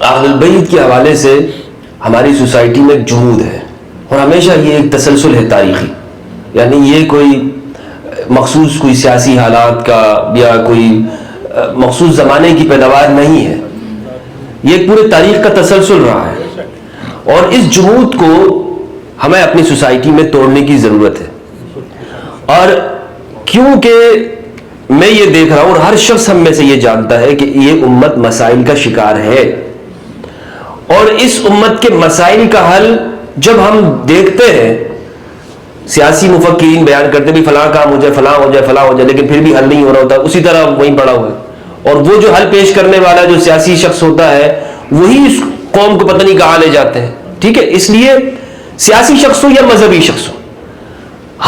اہل البیت کے حوالے سے ہماری سوسائٹی میں ایک جمود ہے، اور ہمیشہ یہ ایک تسلسل ہے تاریخی، یعنی یہ کوئی مخصوص کوئی سیاسی حالات کا یا کوئی مخصوص زمانے کی پیداوار نہیں ہے، یہ ایک پورے تاریخ کا تسلسل رہا ہے، اور اس جمود کو ہمیں اپنی سوسائٹی میں توڑنے کی ضرورت ہے۔ اور کیونکہ میں یہ دیکھ رہا ہوں، اور ہر شخص ہم میں سے یہ جانتا ہے کہ یہ امت مسائل کا شکار ہے، اور اس امت کے مسائل کا حل جب ہم دیکھتے ہیں، سیاسی مفکرین بیان کرتے ہیں بھی فلاں کام ہو جائے، فلاں ہو جائے، فلاں ہو جائے، لیکن پھر بھی حل نہیں ہو رہا ہوتا، اسی طرح وہیں پڑا ہوا ہے، اور وہ جو حل پیش کرنے والا جو سیاسی شخص ہوتا ہے وہی اس قوم کو پتہ نہیں کہاں لے جاتے ہیں، ٹھیک ہے؟ اس لیے سیاسی شخص ہو یا مذہبی شخص ہو،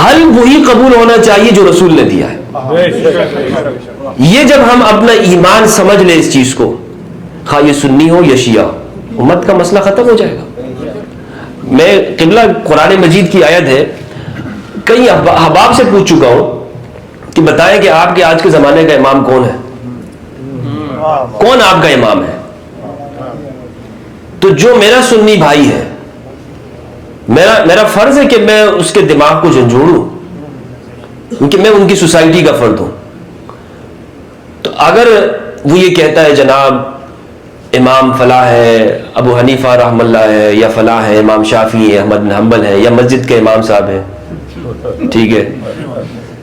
حل وہی قبول ہونا چاہیے جو رسول نے دیا ہے۔ یہ جب ہم اپنا ایمان سمجھ لیں اس چیز کو، خواہ یہ سنی ہو یا شیعہ، امت کا مسئلہ ختم ہو جائے گا۔ میں قبلہ قرآن مجید کی آیت ہے، کئی احباب سے پوچھ چکا ہوں کہ بتائیں کہ آپ کے آج کے زمانے کا امام کون ہے، کون آپ کا امام ہے؟ تو جو میرا سنی بھائی ہے، میرا فرض ہے کہ میں اس کے دماغ کو جھنجھوڑوں، کیونکہ میں ان کی سوسائٹی کا فرد ہوں۔ تو اگر وہ یہ کہتا ہے جناب امام فلاں ہے، ابو حنیفہ رحم اللہ ہے، یا فلاں ہے، امام شافعی ہے، احمد بن حنبل ہے، یا مسجد کے امام صاحب ہے، ٹھیک ہے،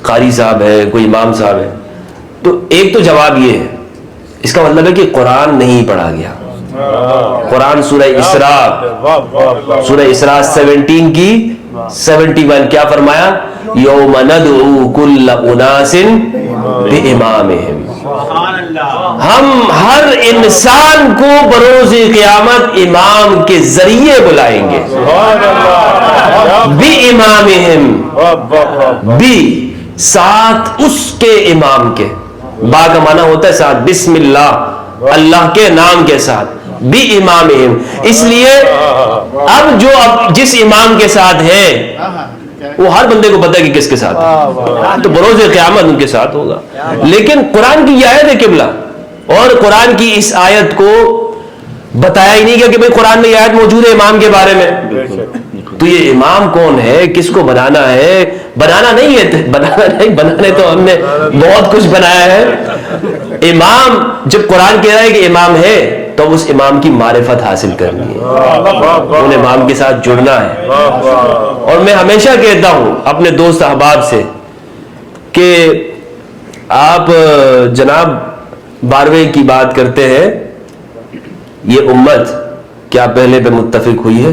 قاری صاحب ہے، کوئی امام صاحب ہے، تو ایک تو جواب یہ ہے، اس کا مطلب ہے کہ قرآن نہیں پڑھا گیا۔ قرآن سورہ اسراء 17 کی 71 کیا فرمایا؟ یوم ندعو کل اناس بامامہم، ہم ہر انسان کو بروز قیامت امام کے ذریعے بلائیں گے، بامامہم، بی ساتھ اس کے امام کے، با کا معنی ہوتا ہے ساتھ، بسم اللہ، اللہ کے نام کے ساتھ، بھی امامہم، اس لیے اب جو جس امام کے ساتھ ہے وہ ہر بندے کو پتہ ہے کہ کس کے ساتھ ہے، تو بروز قیامت ان کے ساتھ ہوگا۔ لیکن قرآن کی یہ آیت ہے قبلہ، اور قرآن کی اس آیت کو بتایا ہی نہیں گیا کہ بھئی قرآن میں یہ آیت موجود ہے امام کے بارے میں، تو یہ امام کون ہے، کس کو بنانا ہے؟ بنانا نہیں ہے، بنانے تو ہم نے بہت کچھ بنایا ہے۔ امام جب قرآن کہہ رہا ہے کہ امام ہے تو اس امام کی معرفت حاصل کرنی ہے، ان امام کے ساتھ جڑنا ہے۔ اور میں ہمیشہ کہتا ہوں اپنے دوست احباب سے کہ آپ جناب 12ویں کی بات کرتے ہیں، یہ امت کیا پہلے پہ متفق ہوئی ہے؟